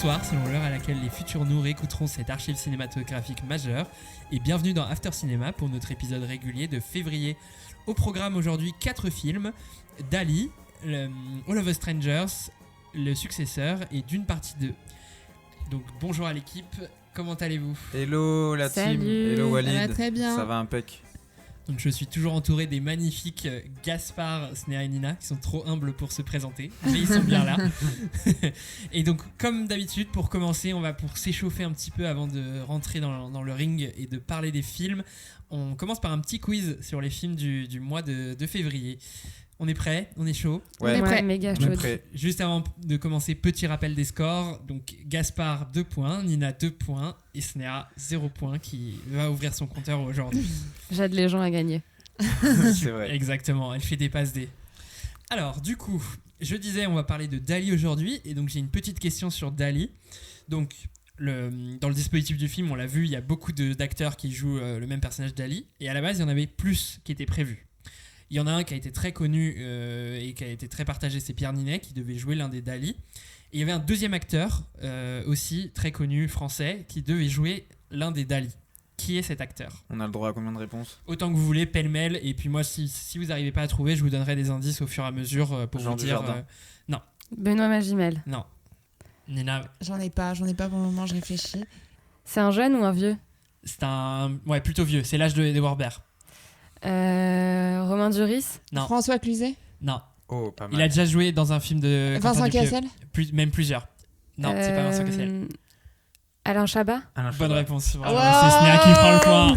Bonsoir, selon l'heure à laquelle les futurs nous réécouteront cette archive cinématographique majeure, et bienvenue dans After Cinéma pour notre épisode régulier de février. Au programme aujourd'hui 4 films, Dali, All of Us Strangers, Le Successeur et Dune partie 2. Donc bonjour à l'équipe, comment allez-vous ? Hello la Salut. team, hello Walid, Ça va très bien. Ça va impec. Donc je suis toujours entouré des magnifiques Gaspard, Snéha et Nina qui sont trop humbles pour se présenter, mais ils sont bien là. Et donc comme d'habitude, pour commencer, pour s'échauffer un petit peu avant de rentrer dans le ring et de parler des films, on commence par un petit quiz sur les films du mois de février. On est prêt ? On est chaud ? Ouais, On est prêt. Méga on est chaud. prêt. Juste avant de commencer, petit rappel des scores. Donc Gaspard 2 points, Nina 2 points et Snéha 0 points qui va ouvrir son compteur aujourd'hui. J'aide les gens à gagner. C'est vrai. Exactement, elle fait des passes D. Alors du coup, je disais on va parler de Dali aujourd'hui et donc j'ai une petite question sur Dali. Donc dans le dispositif du film, on l'a vu, il y a beaucoup d'acteurs qui jouent le même personnage Dali et à la base il y en avait plus qui étaient prévus. Il y en a un qui a été très connu et qui a été très partagé, c'est Pierre Ninet qui devait jouer l'un des Dali. Et il y avait un deuxième acteur aussi très connu français qui devait jouer l'un des Dali. Qui est cet acteur ? On a le droit à combien de réponses ? Autant que vous voulez, pêle-mêle. Et puis moi, si vous n'arrivez pas à trouver, je vous donnerai des indices au fur et à mesure pour Jean vous dire. Dujardin. Benoît Magimel. Non. Nina, J'en ai pas pour le moment, je réfléchis. C'est un jeune ou un vieux ? c'est un. Ouais, plutôt vieux. C'est l'âge de Warbert. Romain Duris. Non. François Cluzet. Non. Oh, pas mal. Il a déjà joué dans un film de. Quentin Vincent Dupieux. Cassel. Même plusieurs. Non, c'est pas Vincent Cassel. Alain Chabat. Alain Bonne Chabat. réponse. Bravo, Wow. c'est Snéha qui prend le point.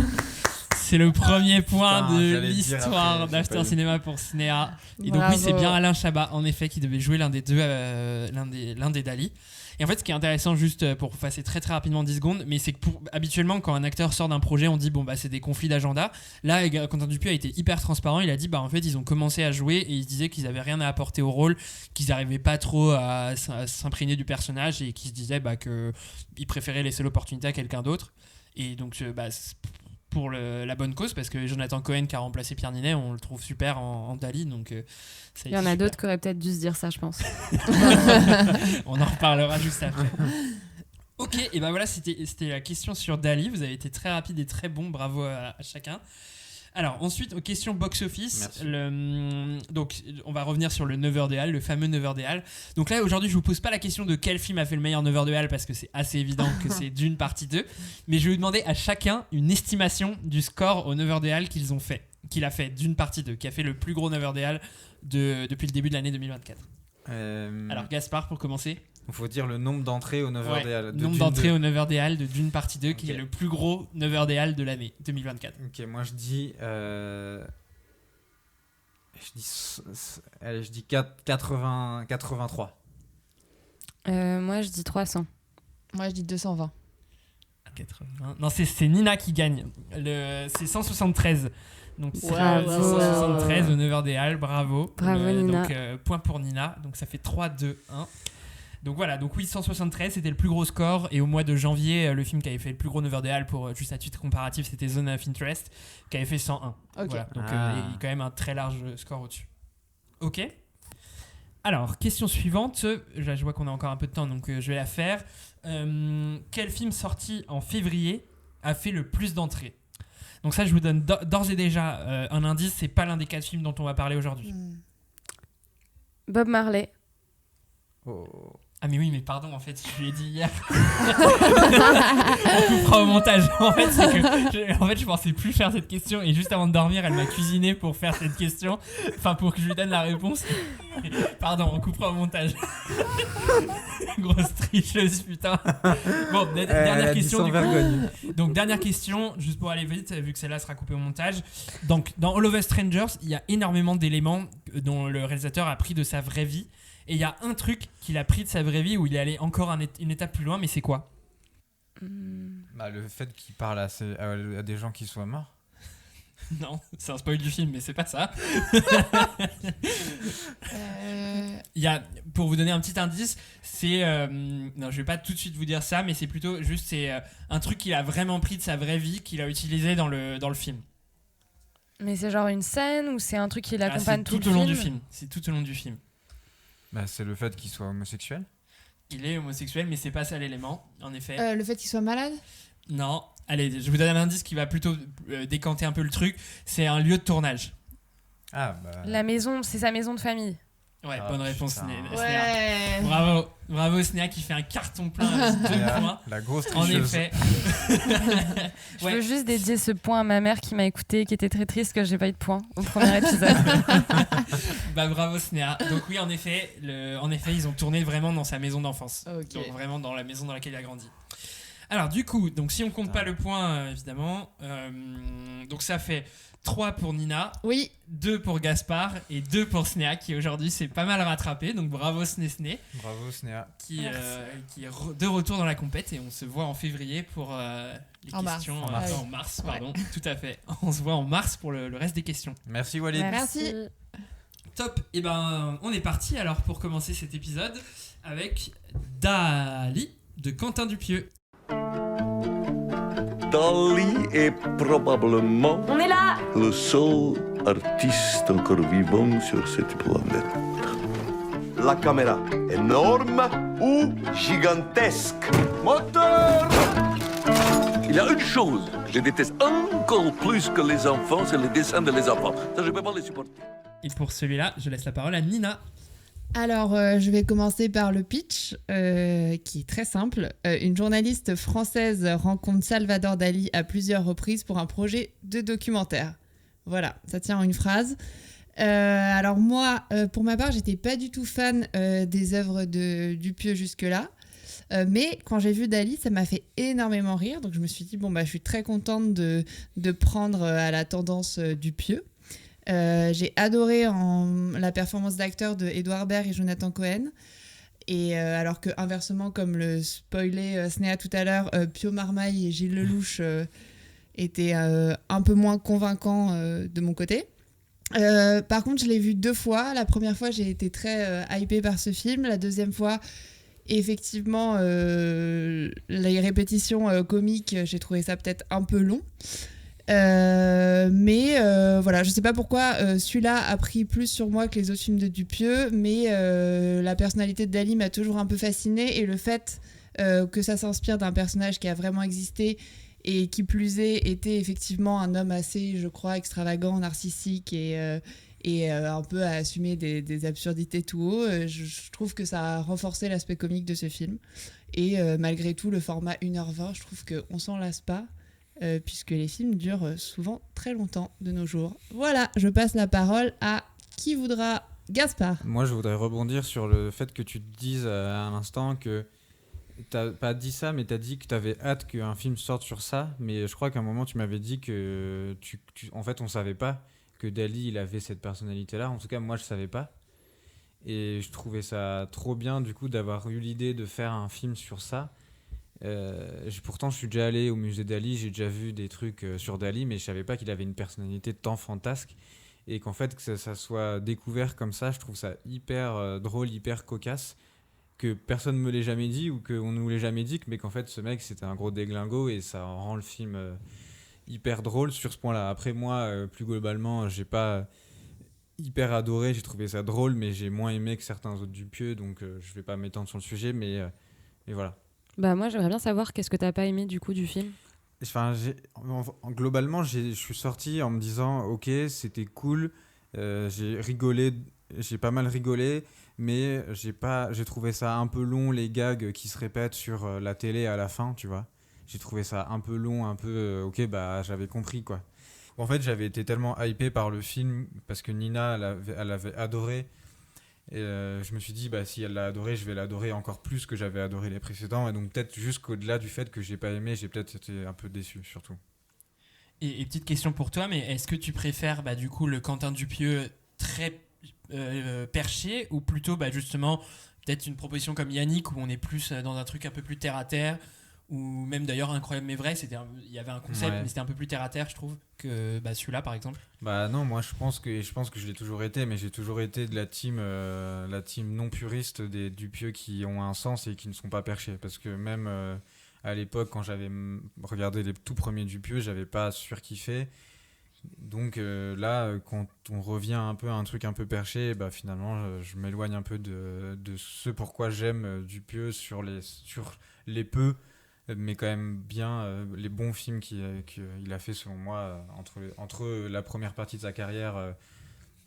C'est le premier point Putain, de j'allais dire l'histoire après, j'ai d'After pas eu. Cinéma pour Snéha. Et donc Bravo. oui, c'est bien Alain Chabat, en effet, qui devait jouer l'un des deux, l'un des Dali. Et en fait, ce qui est intéressant, juste pour passer très très rapidement 10 secondes, mais c'est que habituellement, quand un acteur sort d'un projet, on dit bon bah c'est des conflits d'agenda. Là, Quentin Dupieux a été hyper transparent. Il a dit bah en fait ils ont commencé à jouer et ils se disaient qu'ils avaient rien à apporter au rôle, qu'ils n'arrivaient pas trop à s'imprégner du personnage et qu'ils se disaient bah que ils préféraient laisser l'opportunité à quelqu'un d'autre. Et donc bah pour la bonne cause, parce que Jonathan Cohen qui a remplacé Pierre Ninet, on le trouve super en Dali, donc ça Il y en a super. d'autres qui auraient peut-être dû se dire ça, je pense. On en reparlera juste après. Ok, et ben voilà, c'était la question sur Dali. Vous avez été très rapide et très bon, bravo à chacun. Alors ensuite, aux questions box-office. Donc on va revenir sur le 9h des Halles, le fameux 9h des Halles. Donc là aujourd'hui je vous pose pas la question de quel film a fait le meilleur 9h des Halles parce que c'est assez évident que c'est Dune partie 2. Mais je vais vous demander à chacun une estimation du score au 9h des Halles qu'il a fait Dune partie 2, qui a fait le plus gros 9h des Halles depuis le début de l'année 2024. Alors Gaspard pour commencer. Il faut dire le nombre d'entrées au 9h des Halles. Nombre d'entrées au 9h des Halles de Dune partie 2 qui est le plus gros 9h des Halles de l'année 2024. Ok, moi je dis 83. Moi, je dis 300. Moi, je dis 220. 80. Non, c'est Nina qui gagne. C'est 173. Donc c'est Bravo. 173 au 9h des Halles, bravo. Bravo, Nina. Donc point pour Nina. Donc ça fait 3, 2, 1. Donc voilà, donc oui, 173, c'était le plus gros score. Et au mois de janvier, le film qui avait fait le plus gros 9h des Halles, pour juste à titre comparatif, c'était Zone of Interest, qui avait fait 101. Ok. Voilà, donc il y Ah. a quand même un très large score au-dessus. Ok. Alors, question suivante. Je vois qu'on a encore un peu de temps, donc je vais la faire. Quel film sorti en février a fait le plus d'entrées ? Donc ça, je vous donne d'ores et déjà un indice, c'est pas l'un des 4 films dont on va parler aujourd'hui. Bob Marley. Oh. Ah mais oui, mais pardon, en fait, je l'ai dit hier. On coupera au montage. En fait, c'est que je pensais plus faire cette question et juste avant de dormir, elle m'a cuisiné pour faire cette question. Enfin, pour que je lui donne la réponse. Pardon, on coupera au montage. Grosse tricheuse, putain. Bon, dernière question. Du coup. Vergogne. Donc, dernière question, juste pour aller vite, vu que celle-là sera coupée au montage. Donc, dans All of Us Strangers, il y a énormément d'éléments dont le réalisateur a pris de sa vraie vie. Et il y a un truc qu'il a pris de sa vraie vie où il est allé encore une étape plus loin, mais c'est quoi ? Bah, le fait qu'il parle à des gens qui soient morts. Non, c'est un spoil du film, mais c'est pas ça. Il y a, pour vous donner un petit indice, c'est... non, je vais pas tout de suite vous dire ça, mais c'est plutôt juste un truc qu'il a vraiment pris de sa vraie vie, qu'il a utilisé dans le film. Mais c'est genre une scène ou c'est un truc qui l'accompagne c'est tout tout le au long film du film. C'est tout au long du film. Bah, c'est le fait qu'il soit homosexuel. Il est homosexuel, mais c'est pas ça l'élément, en effet. Le fait qu'il soit malade. Non. Allez, je vous donne un indice qui va plutôt décanter un peu le truc. C'est un lieu de tournage. Ah, bah. La maison, c'est sa maison de famille. Ouais, Ah, bonne réponse, putain. Snéa. Ouais. Bravo Snéa qui fait un carton plein avec 2 points. La grosse En tricheuse. effet. Je Ouais. veux juste dédier ce point à ma mère qui m'a écouté, qui était très triste que j'ai pas eu de point au premier épisode. Bah bravo Snéa. Donc oui, en effet, ils ont tourné vraiment dans sa maison d'enfance. Ok. Donc vraiment dans la maison dans laquelle il a grandi. Alors du coup, donc si on compte pas le point, évidemment, donc ça fait 3 pour Nina, Oui. 2 pour Gaspard et 2 pour Snéa qui aujourd'hui s'est pas mal rattrapé. Donc bravo Sné Bravo, Snéa. qui est de retour dans la compète et on se voit en février pour les En mars. questions. En mars. En mars, pardon. Tout à fait. On se voit en mars pour le reste des questions. Merci, Walid. Merci. Top. Et ben on est parti alors pour commencer cet épisode avec Dali de Quentin Dupieux. Dali est probablement On est là! le seul artiste encore vivant sur cette planète. La caméra, énorme ou gigantesque. Moteur! Il y a une chose que je déteste encore plus que les enfants, c'est les dessins de les enfants. Ça, je ne peux pas les supporter. Et pour celui-là, je laisse la parole à Nina. Alors, je vais commencer par le pitch, qui est très simple. Une journaliste française rencontre Salvador Dali à plusieurs reprises pour un projet de documentaire. Voilà, ça tient en une phrase. Alors moi, pour ma part, j'étais pas du tout fan des œuvres de Dupieux jusque-là. Mais quand j'ai vu Dali, ça m'a fait énormément rire. Donc je me suis dit, bon, bah, je suis très contente de prendre à la tendance Dupieux. J'ai adoré la performance d'acteur de Edouard Baird et Jonathan Cohen. Et alors que inversement, comme le spoilait Snéa tout à l'heure, Pio Marmaille et Gilles Lelouch étaient un peu moins convaincants de mon côté. Par contre, je l'ai vu 2 fois. La première fois, j'ai été très hypée par ce film. La deuxième fois, effectivement, les répétitions comiques, j'ai trouvé ça peut-être un peu long. Mais voilà, je sais pas pourquoi celui-là a pris plus sur moi que les autres films de Dupieux, mais la personnalité de Dali m'a toujours un peu fascinée et le fait que ça s'inspire d'un personnage qui a vraiment existé et qui plus est était effectivement un homme assez, je crois, extravagant, narcissique et un peu à assumer des absurdités tout haut, je trouve que ça a renforcé l'aspect comique de ce film et malgré tout le format 1h20, je trouve qu'on s'en lasse pas. Puisque les films durent souvent très longtemps de nos jours. Voilà, je passe la parole à qui voudra. Gaspard. Moi, je voudrais rebondir sur le fait que tu te dises à l'instant que t'as pas dit ça, mais t'as dit que t'avais hâte qu'un film sorte sur ça. Mais je crois qu'à un moment, tu m'avais dit que en fait, on savait pas que Dali, il avait cette personnalité-là. En tout cas, moi, je savais pas. Et je trouvais ça trop bien, du coup, d'avoir eu l'idée de faire un film sur ça. Pourtant, je suis déjà allé au musée Dali, j'ai déjà vu des trucs sur Dali, mais je savais pas qu'il avait une personnalité tant fantasque et qu'en fait que ça soit découvert comme ça, je trouve ça hyper drôle, hyper cocasse, que personne me l'ait jamais dit ou qu'on nous l'ait jamais dit, mais qu'en fait ce mec c'était un gros déglingo et ça rend le film hyper drôle sur ce point-là. Après moi, plus globalement, j'ai pas hyper adoré, j'ai trouvé ça drôle, mais j'ai moins aimé que certains autres Dupieux, donc je vais pas m'étendre sur le sujet, mais voilà. Bah moi j'aimerais bien savoir qu'est-ce que t'as pas aimé du coup du film. Enfin, globalement, je suis sorti en me disant ok, c'était cool, j'ai rigolé, j'ai pas mal rigolé, mais j'ai trouvé ça un peu long, les gags qui se répètent sur la télé à la fin, tu vois. J'ai trouvé ça un peu long, un peu ok, bah j'avais compris quoi. En fait, j'avais été tellement hypé par le film parce que Nina, elle avait adoré. Et je me suis dit, bah, si elle l'a adoré, je vais l'adorer encore plus que j'avais adoré les précédents. Et donc, peut-être jusqu'au-delà du fait que j'ai pas aimé, j'ai peut-être été un peu déçu, surtout. Et petite question pour toi, mais est-ce que tu préfères bah, du coup le Quentin Dupieux très perché ou plutôt bah, justement peut-être une proposition comme Yannick où on est plus dans un truc un peu plus terre à terre ou même d'ailleurs Incroyable mais vrai, il y avait un concept Ouais. mais c'était un peu plus terre à terre je trouve que bah, celui-là par exemple. Bah non, moi je pense que je l'ai toujours été, mais j'ai toujours été de la team non puriste des Dupieux qui ont un sens et qui ne sont pas perchés. Parce que même à l'époque, quand j'avais regardé les tout premiers Dupieux, j'avais pas surkiffé. Donc là, quand on revient un peu à un truc un peu perché, bah, finalement, je m'éloigne un peu de ce pourquoi j'aime Dupieux sur les peu, mais quand même bien les bons films qu'il a fait selon moi entre la première partie de sa carrière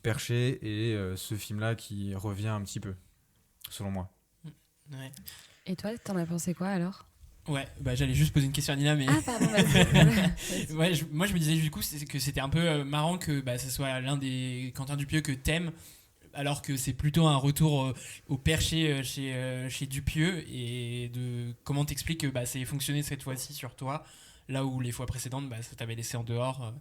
perché et ce film-là qui revient un petit peu, selon moi. Ouais. Et toi, t'en as pensé quoi alors? Ouais, bah j'allais juste poser une question à Nina, mais Ah, pardon, vas-y. ouais, moi je me disais du coup que c'était un peu marrant que ce soit l'un des Quentin Dupieux que t'aimes, alors que c'est plutôt un retour au perché chez Dupieux, et de comment t'expliques que ça ait fonctionné cette fois-ci sur toi, là où les fois précédentes ça t'avait laissé en dehors.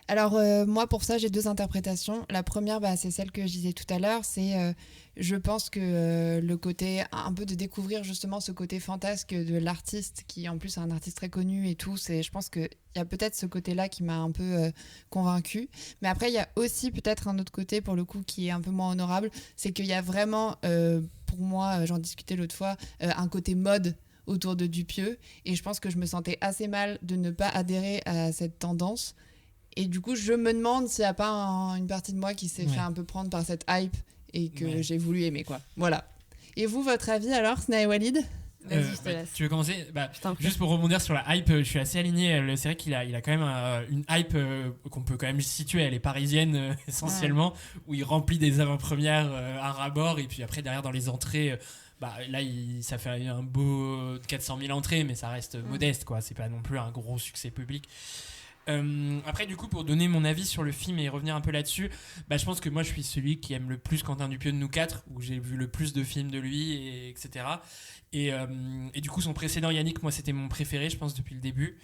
Alors moi pour ça j'ai deux interprétations. La première c'est celle que je disais tout à l'heure, c'est je pense que le côté un peu de découvrir justement ce côté fantasque de l'artiste qui en plus est un artiste très connu et tout, je pense qu'il y a peut-être ce côté-là qui m'a un peu convaincue. Mais après il y a aussi peut-être un autre côté pour le coup qui est un peu moins honorable, c'est qu'il y a vraiment pour moi, j'en discutais l'autre fois, un côté mode autour de Dupieux, et je pense que je me sentais assez mal de ne pas adhérer à cette tendance. Et du coup, je me demande s'il n'y a pas une partie de moi qui s'est fait un peu prendre par cette hype et que j'ai voulu aimer, quoi. Voilà. Et vous, votre avis alors, Sna et Walid? Vas-y, je te laisse. Tu veux commencer? Je t'en prie. Juste pour rebondir sur la hype, je suis assez aligné. C'est vrai qu'il a quand même une hype qu'on peut quand même situer. Elle est parisienne essentiellement, où il remplit des avant-premières à ras-bord, et puis après derrière dans les entrées. Là, ça fait un beau 400 000 entrées, mais ça reste modeste, quoi. C'est pas non plus un gros succès public. Après, du coup, pour donner mon avis sur le film et revenir un peu là-dessus, je pense que moi je suis celui qui aime le plus Quentin Dupieux de nous quatre, où j'ai vu le plus de films de lui, etc. Et du coup, son précédent Yannick, moi c'était mon préféré, je pense, depuis le début.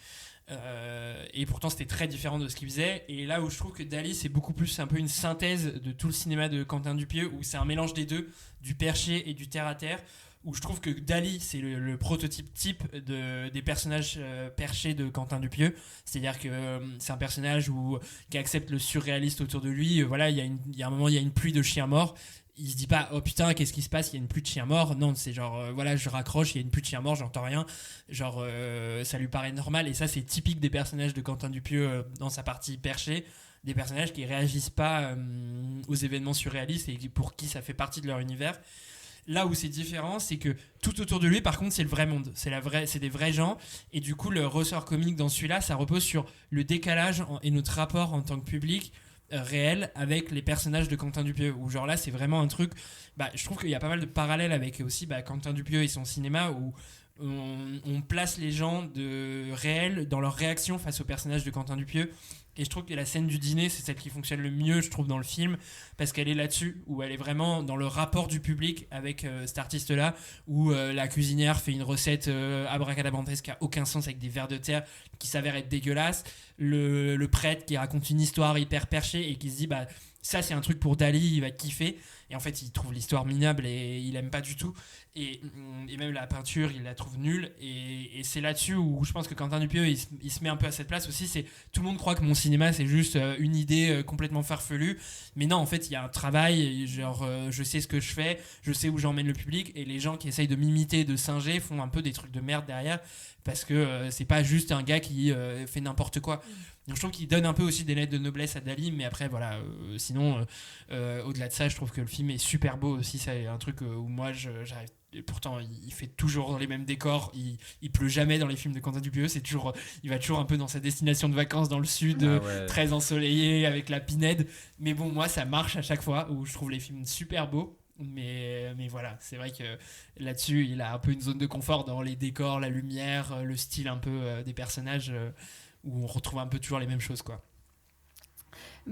Et pourtant c'était très différent de ce qu'il faisait. Et là où je trouve que Dali, c'est beaucoup plus un peu une synthèse de tout le cinéma de Quentin Dupieux, où c'est un mélange des deux, du perché et du terre-à-terre, où je trouve que Dali, c'est le prototype type des personnages perchés de Quentin Dupieux. C'est-à-dire que c'est un personnage qui accepte le surréaliste autour de lui. Voilà, il y a un moment, il y a une pluie de chiens morts. Il se dit pas oh putain qu'est-ce qui se passe, il y a une pluie de chiens morts. Non, c'est genre voilà, je raccroche, il y a une pluie de chiens morts, j'entends rien, genre ça lui paraît normal. Et ça, c'est typique des personnages de Quentin Dupieux dans sa partie perchée, des personnages qui réagissent pas aux événements surréalistes et pour qui ça fait partie de leur univers. Là où c'est différent, c'est que tout autour de lui, par contre, c'est le vrai monde, c'est des vrais gens, et du coup le ressort comique dans celui-là, ça repose sur le décalage et notre rapport en tant que public réel avec les personnages de Quentin Dupieux, où genre là c'est vraiment un truc, je trouve qu'il y a pas mal de parallèles avec aussi Quentin Dupieux et son cinéma, où on place les gens de réel dans leur réaction face aux personnages de Quentin Dupieux. Et je trouve que la scène du dîner, c'est celle qui fonctionne le mieux, je trouve, dans le film, parce qu'elle est là-dessus, où elle est vraiment dans le rapport du public avec cet artiste-là, où la cuisinière fait une recette abracadabrantesque qui a aucun sens, avec des vers de terre qui s'avèrent être dégueulasses, le prêtre qui raconte une histoire hyper perchée et qui se dit ça c'est un truc pour Dali, il va kiffer, et en fait il trouve l'histoire minable et il aime pas du tout, et même la peinture il la trouve nulle, et c'est là-dessus où je pense que Quentin Dupieux il se met un peu à cette place aussi. C'est tout le monde croit que mon cinéma c'est juste une idée complètement farfelue, mais non, en fait il y a un travail, genre je sais ce que je fais, je sais où j'emmène le public, et les gens qui essayent de m'imiter, de singer, font un peu des trucs de merde derrière, parce que c'est pas juste un gars qui fait n'importe quoi. Donc je trouve qu'il donne un peu aussi des lettres de noblesse à Dali, mais après voilà, sinon au-delà de ça, je trouve que le film est super beau aussi. C'est un truc où moi j'arrive. Et pourtant il fait toujours dans les mêmes décors, il pleut jamais dans les films de Quentin Dupieux, c'est toujours, il va toujours un peu dans sa destination de vacances dans le sud, très ensoleillé avec la Pinède, mais bon, moi ça marche à chaque fois, où je trouve les films super beaux. Mais voilà, c'est vrai que là-dessus il a un peu une zone de confort dans les décors, la lumière, le style un peu des personnages, où on retrouve un peu toujours les mêmes choses, quoi.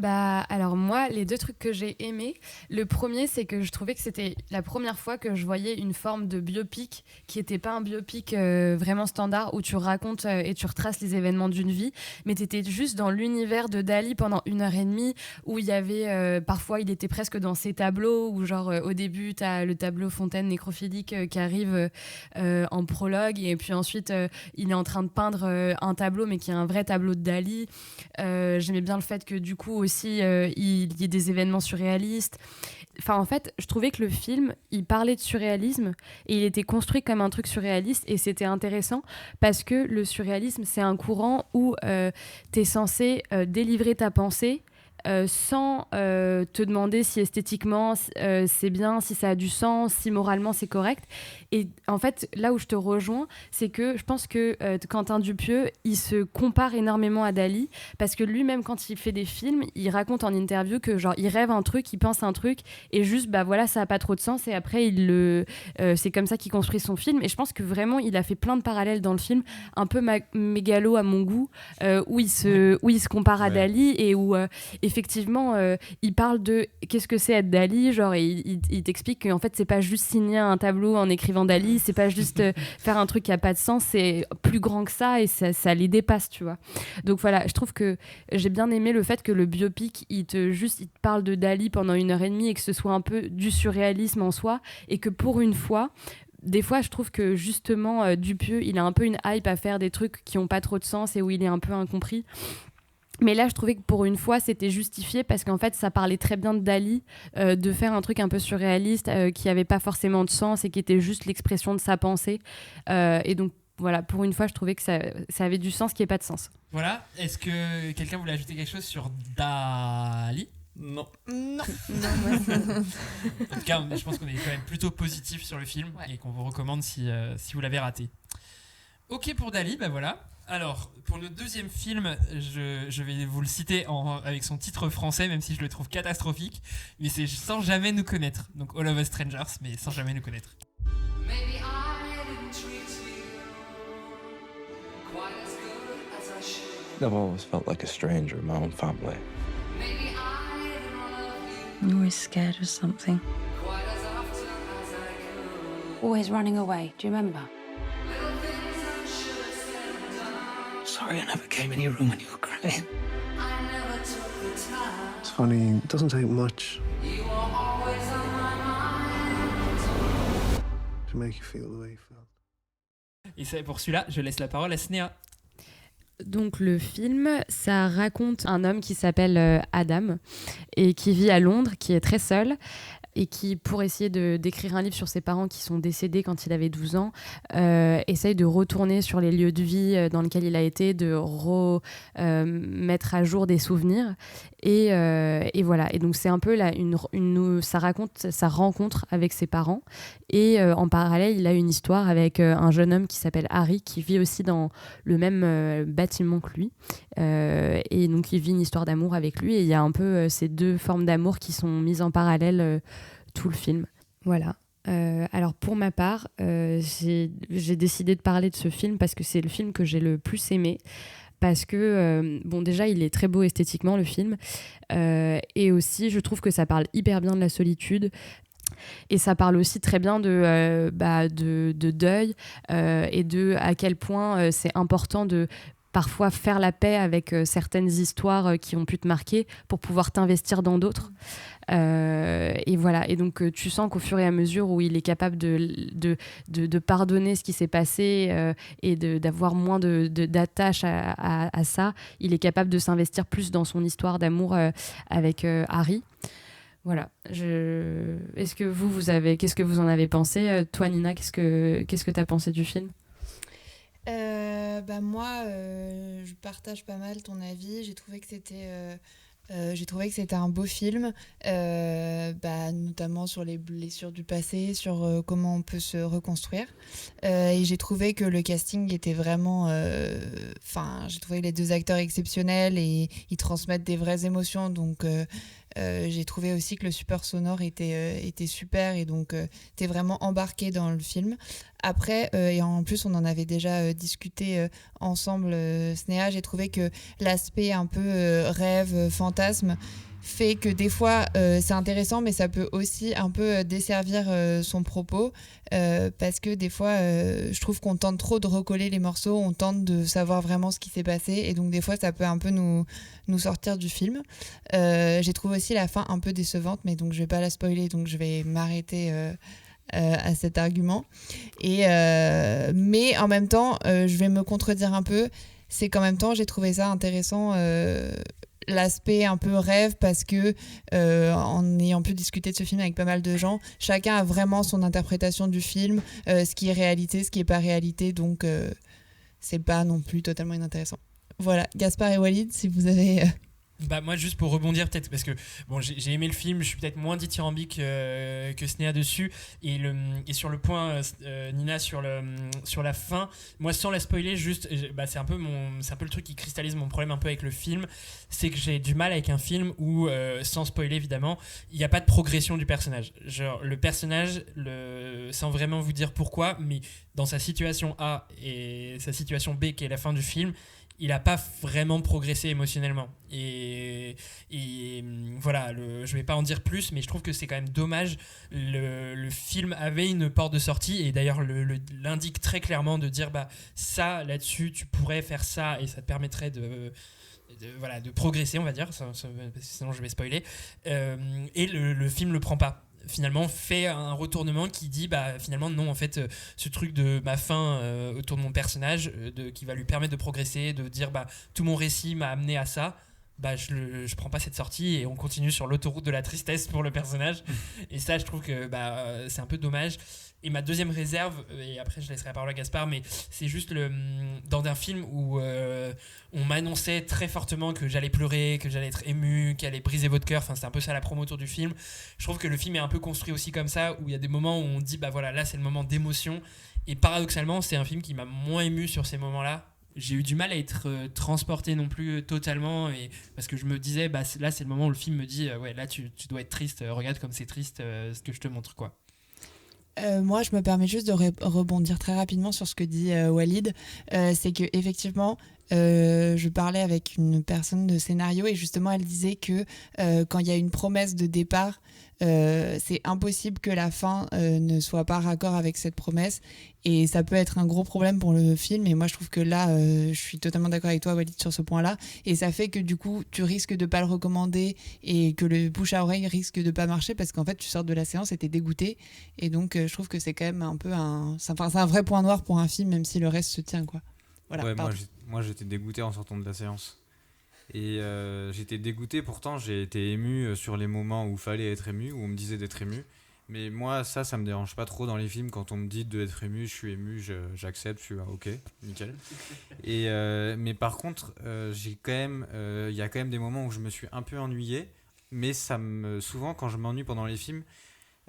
Alors moi, les deux trucs que j'ai aimés, le premier, c'est que je trouvais que c'était la première fois que je voyais une forme de biopic qui n'était pas un biopic vraiment standard, où tu racontes et tu retraces les événements d'une vie, mais tu étais juste dans l'univers de Dali pendant 1h30, où il y avait parfois il était presque dans ses tableaux, où genre au début tu as le tableau fontaine nécrophilique qui arrive en prologue, et puis ensuite il est en train de peindre un tableau, mais qui est un vrai tableau de Dali. J'aimais bien le fait que du coup aussi il y ait des événements surréalistes, enfin, en fait, je trouvais que le film, il parlait de surréalisme et il était construit comme un truc surréaliste et c'était intéressant parce que le surréalisme, c'est un courant où t'es censé délivrer ta pensée sans te demander si esthétiquement c'est bien, si ça a du sens, si moralement c'est correct. Et en fait, là où je te rejoins, c'est que je pense que Quentin Dupieux, il se compare énormément à Dali parce que lui-même, quand il fait des films, il raconte en interview que genre il rêve un truc, il pense un truc et juste bah voilà, ça a pas trop de sens et après c'est comme ça qu'il construit son film. Et je pense que vraiment, il a fait plein de parallèles dans le film, un peu mégalo à mon goût, où il se compare à Dali et où effectivement, il parle de qu'est-ce que c'est être Dali, genre il t'explique qu'en fait c'est pas juste signer un tableau en écrivant Dali, c'est pas juste faire un truc qui a pas de sens, c'est plus grand que ça et ça les dépasse, tu vois. Donc voilà, je trouve que j'ai bien aimé le fait que le biopic il te parle de Dali pendant 1h30 et que ce soit un peu du surréalisme en soi et que pour une fois, des fois, je trouve que justement, Dupieux, il a un peu une hype à faire des trucs qui ont pas trop de sens et où il est un peu incompris. Mais là, je trouvais que pour une fois, c'était justifié parce qu'en fait, ça parlait très bien de Dali, de faire un truc un peu surréaliste qui avait pas forcément de sens et qui était juste l'expression de sa pensée. Et donc, voilà, pour une fois, je trouvais que ça avait du sens qui n'ait pas de sens. Voilà, est-ce que quelqu'un voulait ajouter quelque chose sur Dali ? Non. Non. En tout cas, je pense qu'on est quand même plutôt positif sur le film et qu'on vous recommande si vous l'avez raté. Ok pour Dali, bah voilà. Alors, pour le deuxième film, je vais vous le citer avec son titre français, même si je le trouve catastrophique, mais c'est Sans jamais nous connaître. Donc All of Us Strangers, mais sans jamais nous connaître. Maybe I didn't treat you quite as good as I should. I've always felt like a stranger in my own family. Maybe I didn't love you You're always scared of something. quite as often as I could. Always running away, do you remember? Little things I should have said and done. Sorry I never came in your room when you were crying. I never took the time. It's funny, it doesn't take much You were always on my mind. to make you feel the way you felt. Et c'est pour celui-là, je laisse la parole à Snéha. Donc le film, ça raconte un homme qui s'appelle Adam et qui vit à Londres, qui est très seul et qui, pour essayer d'écrire un livre sur ses parents qui sont décédés quand il avait 12 ans, essaye de retourner sur les lieux de vie dans lesquels il a été, de mettre à jour des souvenirs. Et voilà. Et donc c'est un peu ça raconte sa rencontre avec ses parents. Et en parallèle, il a une histoire avec un jeune homme qui s'appelle Harry, qui vit aussi dans le même bâtiment que lui. Et donc il vit une histoire d'amour avec lui. Et il y a un peu ces deux formes d'amour qui sont mises en parallèle tout le film. Voilà. Alors pour ma part, j'ai décidé de parler de ce film parce que c'est le film que j'ai le plus aimé. Parce que, bon, déjà, il est très beau esthétiquement, le film. Et aussi, je trouve que ça parle hyper bien de la solitude. Et ça parle aussi très bien de deuil et de à quel point c'est important de parfois faire la paix avec certaines histoires qui ont pu te marquer pour pouvoir t'investir dans d'autres. Et voilà. Et donc, tu sens qu'au fur et à mesure où il est capable de pardonner ce qui s'est passé et d'avoir moins d'attache à ça, il est capable de s'investir plus dans son histoire d'amour avec Harry. Voilà. Qu'est-ce que vous en avez pensé ? Toi, Nina, qu'est-ce que t'as pensé du film ? Moi, je partage pas mal ton avis. J'ai trouvé que c'était un beau film, notamment sur les blessures du passé, sur comment on peut se reconstruire. Et j'ai trouvé que le casting était vraiment... j'ai trouvé les deux acteurs exceptionnels et ils transmettent des vraies émotions. Donc, j'ai trouvé aussi que le support sonore était super et donc t'es vraiment embarqué dans le film. Après, et en plus on en avait déjà discuté ensemble, Snéha, j'ai trouvé que l'aspect un peu rêve, fantasme fait que des fois c'est intéressant mais ça peut aussi un peu desservir son propos parce que des fois je trouve qu'on tente trop de recoller les morceaux, on tente de savoir vraiment ce qui s'est passé et donc des fois ça peut un peu nous sortir du film. J'ai trouvé aussi la fin un peu décevante mais donc je vais pas la spoiler donc je vais m'arrêter à cet argument mais en même temps je vais me contredire un peu, c'est qu'en même temps j'ai trouvé ça intéressant l'aspect un peu rêve parce que en ayant pu discuter de ce film avec pas mal de gens, chacun a vraiment son interprétation du film, ce qui est réalité, ce qui est pas réalité, donc c'est pas non plus totalement inintéressant. Voilà, Gaspard et Walid, si vous avez... Bah moi juste pour rebondir peut-être parce que bon j'ai aimé le film, je suis peut-être moins dithyrambique que Snéha dessus et sur le point Nina sur la fin, moi sans la spoiler juste c'est un peu le truc qui cristallise mon problème un peu avec le film, c'est que j'ai du mal avec un film où sans spoiler évidemment, il n'y a pas de progression du personnage. Genre le personnage sans vraiment vous dire pourquoi, mais dans sa situation A et sa situation B qui est la fin du film, il n'a pas vraiment progressé émotionnellement. Et voilà, je vais pas en dire plus, mais je trouve que c'est quand même dommage. Le film avait une porte de sortie, et d'ailleurs l'indique très clairement de dire ça, là-dessus, tu pourrais faire ça, et ça te permettrait de progresser, on va dire, sinon je vais spoiler. Et le film le prend pas. Finalement fait un retournement qui dit finalement non, en fait ce truc de ma fin autour de mon personnage qui va lui permettre de progresser, de dire tout mon récit m'a amené à ça, je prends pas cette sortie et on continue sur l'autoroute de la tristesse pour le personnage. Et ça je trouve que c'est un peu dommage. Et ma deuxième réserve, et après je laisserai la parole à Gaspard, mais c'est juste dans un film où on m'annonçait très fortement que j'allais pleurer, que j'allais être ému, qu'elle allait briser votre cœur, enfin c'était un peu ça la promo autour du film. Je trouve que le film est un peu construit aussi comme ça, où il y a des moments où on dit voilà, là c'est le moment d'émotion, et paradoxalement c'est un film qui m'a moins ému sur ces moments-là. J'ai eu du mal à être transporté non plus totalement, parce que je me disais là c'est le moment où le film me dit ouais là tu dois être triste, regarde comme c'est triste ce que je te montre quoi. Moi, je me permets juste de rebondir très rapidement sur ce que dit Walid. C'est que effectivement, je parlais avec une personne de scénario et justement, elle disait que quand il y a une promesse de départ, c'est impossible que la fin ne soit pas raccord avec cette promesse, et ça peut être un gros problème pour le film. Et moi je trouve que là je suis totalement d'accord avec toi Walid sur ce point là, et ça fait que du coup tu risques de pas le recommander et que le bouche à oreille risque de pas marcher parce qu'en fait tu sors de la séance et t'es dégoûté, et donc je trouve que c'est quand même un peu c'est un vrai point noir pour un film, même si le reste se tient quoi. Voilà, ouais, moi j'étais dégoûté en sortant de la séance. Et j'étais dégoûté, pourtant j'ai été ému sur les moments où il fallait être ému, où on me disait d'être ému. Mais moi ça me dérange pas trop dans les films. Quand on me dit d'être ému, je suis ému, j'accepte, je suis ok, nickel. Et, mais par contre, il y a quand même des moments où je me suis un peu ennuyé. Mais souvent quand je m'ennuie pendant les films,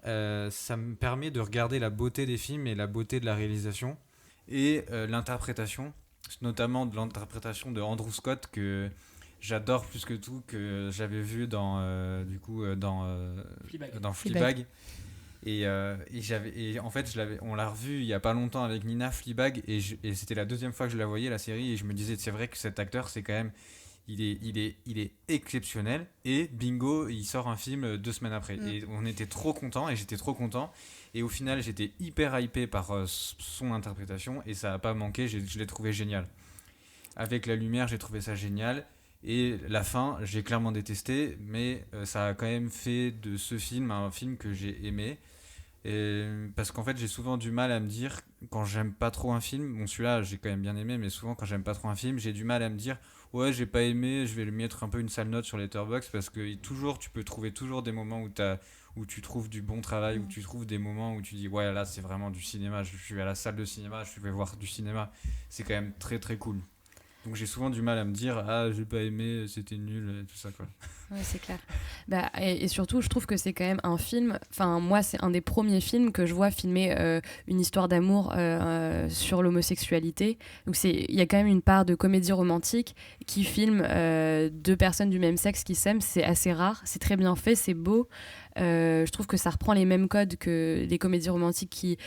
ça me permet de regarder la beauté des films et la beauté de la réalisation et l'interprétation, notamment de l'interprétation de Andrew Scott que j'adore plus que tout, que j'avais vu dans Fleabag. Et en fait on l'a revu il y a pas longtemps avec Nina, Fleabag, et c'était la deuxième fois que je la voyais la série, et je me disais c'est vrai que cet acteur c'est quand même il est exceptionnel, et bingo il sort un film 2 semaines après. Et on était trop contents, et j'étais trop content, et au final j'étais hyper hypé par son interprétation, et ça a pas manqué, je l'ai trouvé génial. Avec la lumière j'ai trouvé ça génial. Et la fin, j'ai clairement détesté, mais ça a quand même fait de ce film un film que j'ai aimé. Et parce qu'en fait, j'ai souvent du mal à me dire, quand j'aime pas trop un film, bon celui-là j'ai quand même bien aimé, mais souvent quand j'aime pas trop un film, j'ai du mal à me dire ouais j'ai pas aimé, je vais lui mettre un peu une sale note sur Letterboxd, parce que tu peux trouver toujours des moments où tu trouves du bon travail, où tu trouves des moments où tu dis ouais là c'est vraiment du cinéma, je suis à la salle de cinéma, je vais voir du cinéma, c'est quand même très très cool. Donc j'ai souvent du mal à me dire j'ai pas aimé, c'était nul, tout ça quoi. Ouais, c'est clair. Et surtout, je trouve que c'est quand même un film. Enfin, moi, c'est un des premiers films que je vois filmer une histoire d'amour sur l'homosexualité. Donc, il y a quand même une part de comédie romantique qui filme 2 personnes du même sexe qui s'aiment. C'est assez rare, c'est très bien fait, c'est beau. Je trouve que ça reprend les mêmes codes que les comédies romantiques qui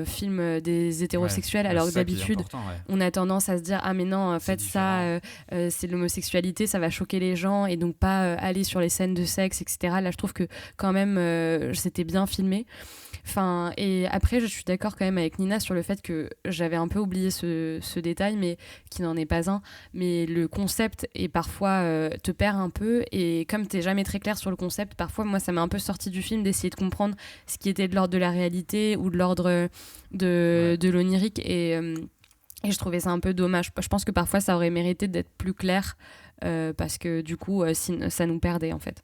filment des hétérosexuels, alors que d'habitude on a tendance à se dire mais non, en fait ça c'est de l'homosexualité, ça va choquer les gens, et donc pas aller sur les scènes de sexe, etc. Là je trouve que quand même c'était bien filmé. Enfin, et après je suis d'accord quand même avec Nina sur le fait que j'avais un peu oublié ce détail, mais qui n'en est pas un, mais le concept est parfois te perd un peu, et comme t'es jamais très clair sur le concept, parfois moi ça m'a un peu sorti du film d'essayer de comprendre ce qui était de l'ordre de la réalité ou de l'ordre de l'onirique, et je trouvais ça un peu dommage. Je pense que parfois ça aurait mérité d'être plus clair parce que du coup, ça nous perdait en fait.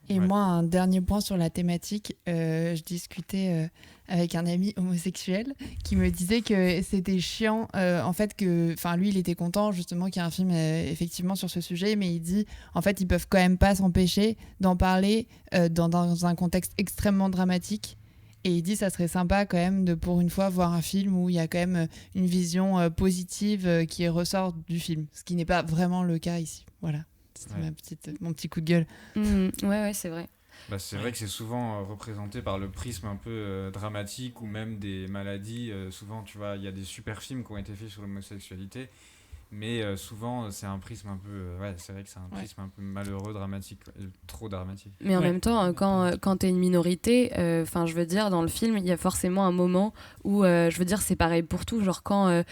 Et Ouais. moi, un dernier point sur la thématique, je discutais avec un ami homosexuel qui me disait que c'était chiant, en fait, lui, il était content justement qu'il y ait un film effectivement sur ce sujet, mais il dit, en fait, ils peuvent quand même pas s'empêcher d'en parler dans un contexte extrêmement dramatique. Et il dit, ça serait sympa quand même de, pour une fois, voir un film où il y a quand même une vision positive qui ressort du film, ce qui n'est pas vraiment le cas ici. Voilà. C'était Ouais. mon petit coup de gueule. Ouais, c'est vrai. Bah, c'est vrai que c'est souvent représenté par le prisme un peu dramatique ou même des maladies. Souvent, tu vois, il y a des super films qui ont été faits sur l'homosexualité, mais souvent, c'est un prisme un peu... c'est vrai que c'est un prisme un peu malheureux, dramatique, trop dramatique. Mais en Ouais. même temps, quand t'es une minorité, je veux dire, dans le film, il y a forcément un moment où, je veux dire, c'est pareil pour tout. Genre, quand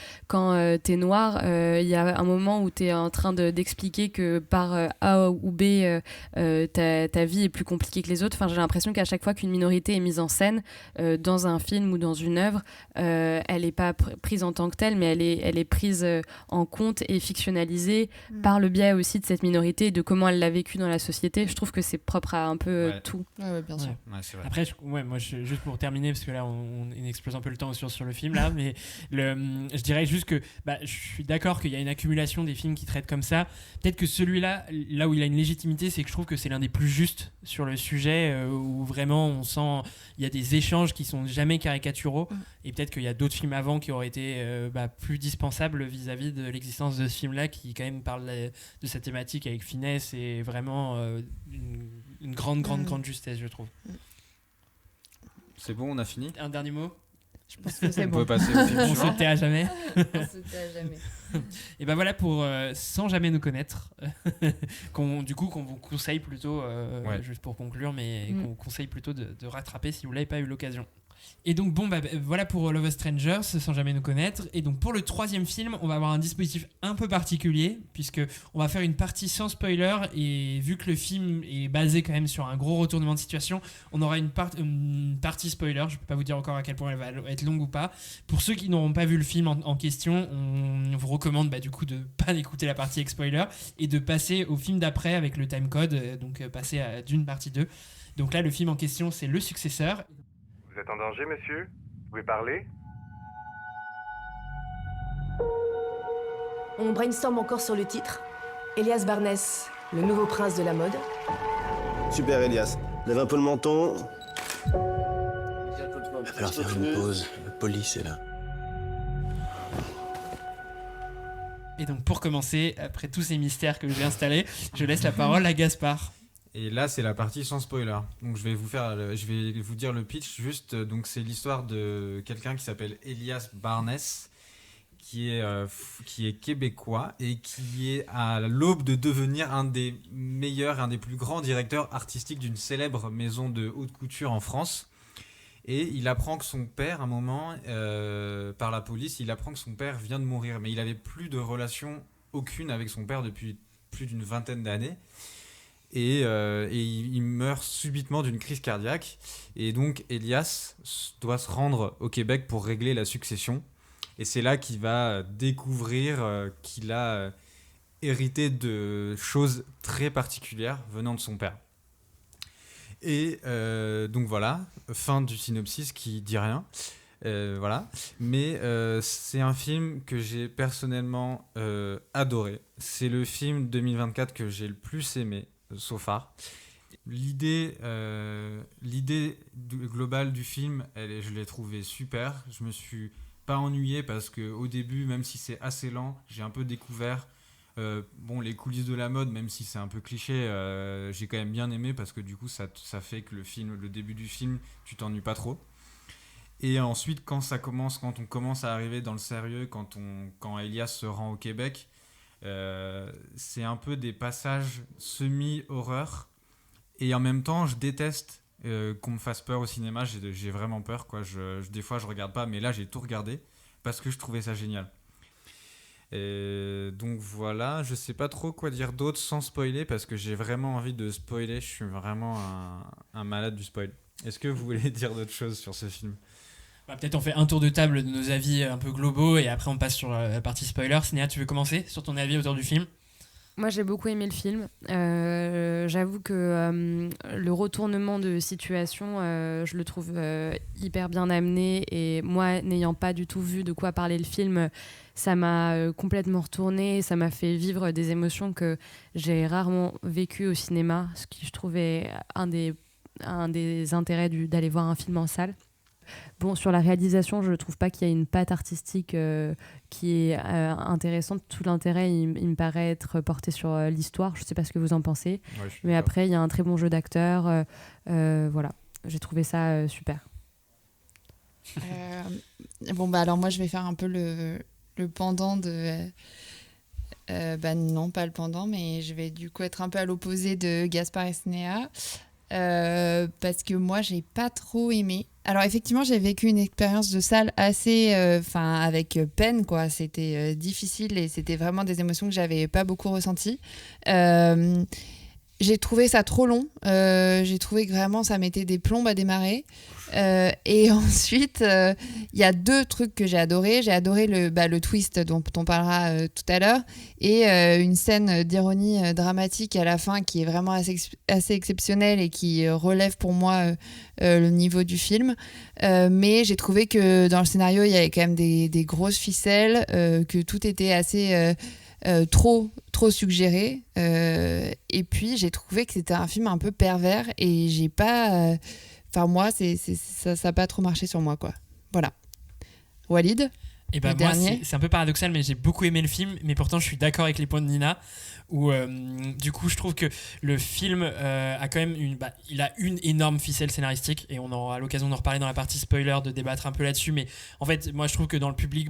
t'es noir, il y a un moment où t'es en train d'expliquer que par A ou B, ta vie est plus compliquée que les autres. Enfin, j'ai l'impression qu'à chaque fois qu'une minorité est mise en scène dans un film ou dans une œuvre, elle n'est pas prise en tant que telle, mais elle est prise en compte et fictionnalisée par le biais aussi de cette minorité et de comment elle l'a vécu dans la société. Je trouve que c'est propre à un peu tout. Ouais, bien sûr. Ouais, c'est vrai. Après, juste pour terminer, parce que là, on explose un peu le temps sur le film, là, mais je dirais juste que je suis d'accord qu'il y a une accumulation des films qui traitent comme ça. Peut-être que celui-là, là où il a une légitimité, c'est que je trouve que c'est l'un des plus justes sur le sujet, où vraiment on sent il y a des échanges qui sont jamais caricaturaux, et peut-être qu'il y a d'autres films avant qui auraient été plus dispensables vis-à-vis de l'existence de ce film-là, qui quand même parle de cette thématique avec finesse et vraiment une grande justesse, je trouve. C'est bon, on a fini. Un dernier mot. Je pense que c'est On bon. peut passer au film On suivant. se tait à jamais. jamais. Et ben voilà pour Sans jamais nous connaître, qu'on vous conseille plutôt, juste pour conclure, mais qu'on conseille plutôt de rattraper si vous l'avez pas eu l'occasion. Et donc voilà pour Love of Strangers, Sans jamais nous connaître. Et donc pour le troisième film, on va avoir un dispositif un peu particulier, puisque on va faire une partie sans spoiler, et vu que le film est basé quand même sur un gros retournement de situation, on aura une partie spoiler. Je peux pas vous dire encore à quel point elle va être longue ou pas. Pour ceux qui n'auront pas vu le film en question, on vous recommande du coup de pas écouter la partie avec spoiler et de passer au film d'après avec le timecode, donc passer à Dune partie 2. Donc là, le film en question, c'est Le Successeur. Vous êtes en danger, monsieur? Vous pouvez parler? On brainstorm encore sur le titre. Elias Barnes, le nouveau prince de la mode. Super, Elias. Lève un peu le menton. Il va falloir faire une pause. La police est là. Et donc pour commencer, après tous ces mystères que j'ai installés, je laisse la parole à Gaspard. Et là, c'est la partie sans spoiler. Donc, je vais vous dire le pitch. Juste, donc, c'est l'histoire de quelqu'un qui s'appelle Elias Barnes, qui est québécois et qui est à l'aube de devenir un des meilleurs, un des plus grands directeurs artistiques d'une célèbre maison de haute couture en France. Et il apprend que son père, à un moment, par la police, il apprend que son père vient de mourir. Mais il n'avait plus de relation aucune avec son père depuis plus d'une vingtaine d'années. Et il meurt subitement d'une crise cardiaque. Et donc, Elias doit se rendre au Québec pour régler la succession. Et c'est là qu'il va découvrir qu'il a hérité de choses très particulières venant de son père. Et donc voilà, fin du synopsis qui dit rien. Voilà. Mais c'est un film que j'ai personnellement adoré. C'est le film 2024 que j'ai le plus aimé so far. L'idée globale du film, je l'ai trouvée super. Je me suis pas ennuyé parce qu'au début, même si c'est assez lent, j'ai un peu découvert les coulisses de la mode, même si c'est un peu cliché, j'ai quand même bien aimé parce que du coup ça fait que le début du film, tu t'ennuies pas trop. Et ensuite, quand on commence à arriver dans le sérieux, quand Elias se rend au Québec, c'est un peu des passages semi-horreur. Et en même temps, je déteste qu'on me fasse peur au cinéma. J'ai vraiment peur, quoi. Des fois, je regarde pas, mais là, j'ai tout regardé parce que je trouvais ça génial. Et donc voilà, je sais pas trop quoi dire d'autre sans spoiler parce que j'ai vraiment envie de spoiler. Je suis vraiment un malade du spoil. Est-ce que vous voulez dire d'autres choses sur ce film ? Peut-être on fait un tour de table de nos avis un peu globaux et après on passe sur la partie spoiler. Sinéa, tu veux commencer sur ton avis autour du film ? Moi, j'ai beaucoup aimé le film. J'avoue que le retournement de situation, je le trouve hyper bien amené. Et moi, n'ayant pas du tout vu de quoi parlait le film, ça m'a complètement retourné. Ça m'a fait vivre des émotions que j'ai rarement vécues au cinéma, ce qui, je trouvais, un des intérêts d'aller voir un film en salle. Bon, sur la réalisation, je ne trouve pas qu'il y a une patte artistique qui est intéressante. Tout l'intérêt, il me paraît être porté sur l'histoire. Je ne sais pas ce que vous en pensez. Ouais, Mais après, il y a un très bon jeu d'acteurs. Voilà, j'ai trouvé ça super. Alors moi, je vais faire un peu le pendant de... non, pas le pendant, mais je vais du coup être un peu à l'opposé de Gaspard et Snéha. Parce que moi, j'ai pas trop aimé. Alors effectivement, j'ai vécu une expérience de salle assez, avec peine, quoi. C'était difficile et c'était vraiment des émotions que j'avais pas beaucoup ressenties. J'ai trouvé ça trop long. J'ai trouvé que vraiment ça mettait des plombes à démarrer. Et ensuite, il y a 2 trucs que j'ai adoré. J'ai adoré le twist dont on parlera tout à l'heure et une scène d'ironie dramatique à la fin qui est vraiment assez exceptionnelle et qui relève pour moi le niveau du film. Mais j'ai trouvé que dans le scénario, il y avait quand même des grosses ficelles, que tout était assez... trop suggéré, et puis j'ai trouvé que c'était un film un peu pervers et j'ai pas moi ça n'a pas trop marché sur moi, quoi. Voilà. Walid, et ben moi c'est un peu paradoxal, mais j'ai beaucoup aimé le film, mais pourtant je suis d'accord avec les points de Nina où du coup je trouve que le film a quand même il a une énorme ficelle scénaristique et on aura l'occasion d'en reparler dans la partie spoiler, de débattre un peu là-dessus, mais en fait moi je trouve que dans le public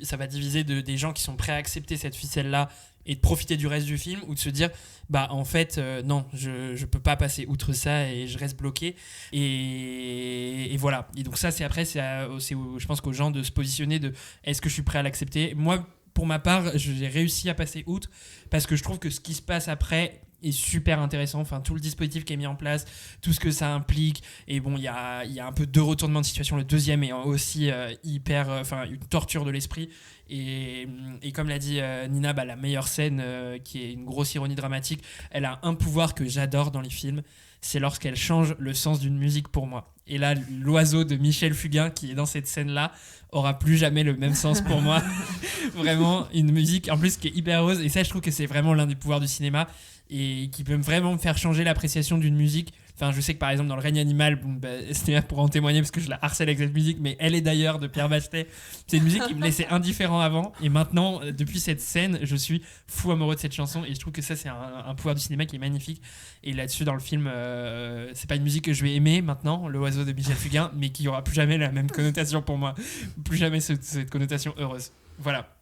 ça va diviser des gens qui sont prêts à accepter cette ficelle là et de profiter du reste du film, ou de se dire en fait non, je peux pas passer outre ça et je reste bloqué, et voilà. Et donc ça c'est je pense qu'aux gens de se positionner de est-ce que je suis prêt à l'accepter. Moi pour ma part j'ai réussi à passer outre parce que je trouve que ce qui se passe après est super intéressant, enfin tout le dispositif qui est mis en place, tout ce que ça implique, et bon il y a un peu 2 retournements de situation, le deuxième est aussi une torture de l'esprit, et comme l'a dit Nina, la meilleure scène qui est une grosse ironie dramatique, elle a un pouvoir que j'adore dans les films, c'est lorsqu'elle change le sens d'une musique pour moi. Et là, l'oiseau de Michel Fugain qui est dans cette scène-là aura plus jamais le même sens pour moi. Vraiment, une musique en plus qui est hyper heureuse. Et ça, je trouve que c'est vraiment l'un des pouvoirs du cinéma et qui peut vraiment me faire changer l'appréciation d'une musique. Enfin, je sais que par exemple dans Le Règne animal, Stéphane pourra en témoigner parce que je la harcèle avec cette musique, mais Elle est d'ailleurs de Pierre Bachetet, c'est une musique qui me laissait indifférent avant, et maintenant depuis cette scène je suis fou amoureux de cette chanson, et je trouve que ça c'est un pouvoir du cinéma qui est magnifique. Et là-dessus dans le film c'est pas une musique que je vais aimer maintenant, L'oiseau de Michel Fugain, mais qui aura plus jamais la même connotation pour moi, plus jamais cette connotation heureuse. Voilà.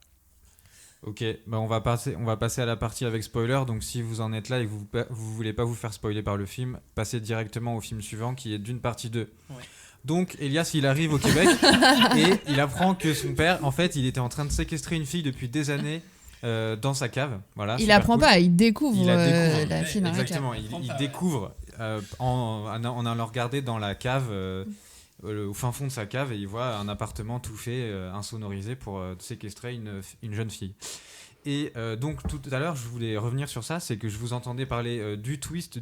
Ok, on va passer à la partie avec spoiler. Donc si vous en êtes là et que vous voulez pas vous faire spoiler par le film, passez directement au film suivant qui est d'une partie 2. Ouais. Donc Elias, il arrive au Québec et il apprend que son père, en fait, il était en train de séquestrer une fille depuis des années dans sa cave. Voilà, il apprend cool. Pas, il découvre la fille dans exactement, la cave. Il découvre en allant regarder dans la cave au fin fond de sa cave, et il voit un appartement tout fait, insonorisé pour séquestrer une jeune fille. Et donc tout à l'heure je voulais revenir sur ça, c'est que je vous entendais parler du twist,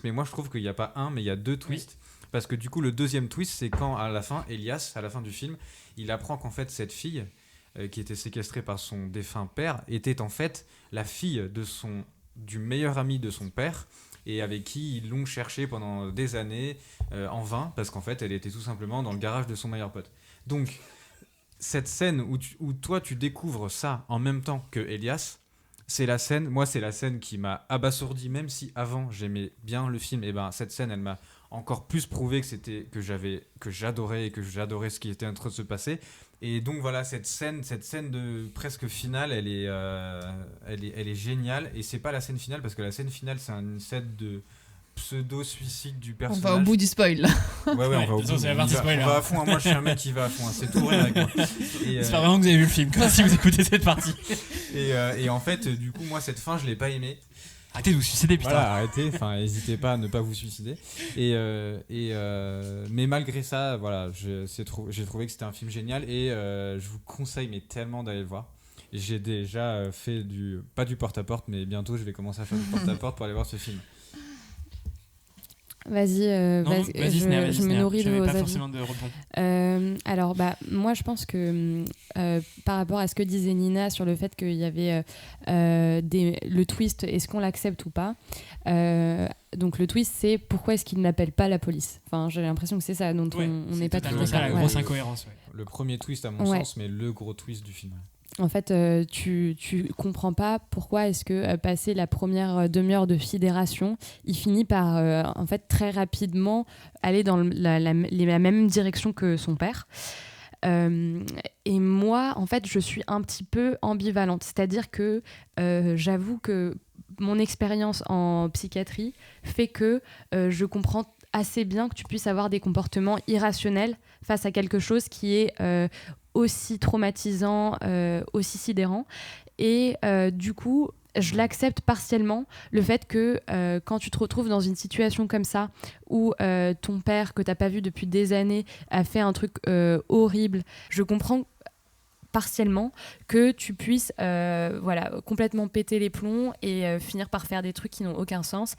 mais moi je trouve qu'il n'y a pas un mais il y a 2 twists, parce que du coup le deuxième twist c'est quand à la fin Elias, à la fin du film, il apprend qu'en fait cette fille qui était séquestrée par son défunt père était en fait la fille du meilleur ami de son père, et avec qui ils l'ont cherché pendant des années en vain, parce qu'en fait elle était tout simplement dans le garage de son meilleur pote. Donc cette scène où toi tu découvres ça en même temps que Elias, c'est la scène qui m'a abasourdi, même si avant j'aimais bien le film, et cette scène elle m'a encore plus prouvé que j'adorais ce qui était en train de se passer. Et donc voilà, cette scène de presque finale, elle est géniale. Et c'est pas la scène finale, parce que la scène finale c'est une scène de pseudo-suicide du personnage. On va au bout du spoil là. Ouais, on va au bout. On va à fond. Moi je suis un mec qui va à fond, c'est tout vrai avec moi. J'espère vraiment que vous avez vu le film si vous écoutez cette partie. Et en fait, du coup, moi cette fin je l'ai pas aimée. Arrêtez de vous suicider, putain. Voilà, arrêtez, n'hésitez pas à ne pas vous suicider. Mais malgré ça, voilà, j'ai trouvé que c'était un film génial, et je vous conseille mais tellement d'aller le voir. Et j'ai déjà fait pas du porte-à-porte, mais bientôt je vais commencer à faire du porte-à-porte pour aller voir ce film. Vas-y, je me nourris de vos pas avis. forcément de rebond. Alors, moi, je pense que par rapport à ce que disait Nina sur le fait qu'il y avait le twist, est-ce qu'on l'accepte ou pas donc le twist, c'est pourquoi est-ce qu'il n'appelle pas la police. Enfin, j'ai l'impression que c'est ça dont on n'est pas tout totalement ça, la grosse incohérence. Ouais. Le premier twist à mon sens, mais le gros twist du film. En fait, tu comprends pas pourquoi est-ce que passer la première demi-heure de sidération, il finit par en fait très rapidement aller dans la même direction que son père. Et moi, en fait, je suis un petit peu ambivalente. C'est-à-dire que j'avoue que mon expérience en psychiatrie fait que je comprends assez bien que tu puisses avoir des comportements irrationnels face à quelque chose qui est aussi traumatisant, aussi sidérant. Et du coup, je l'accepte partiellement, le fait que quand tu te retrouves dans une situation comme ça, où ton père, que tu n'as pas vu depuis des années, a fait un truc horrible, je comprends partiellement que tu puisses complètement péter les plombs et finir par faire des trucs qui n'ont aucun sens.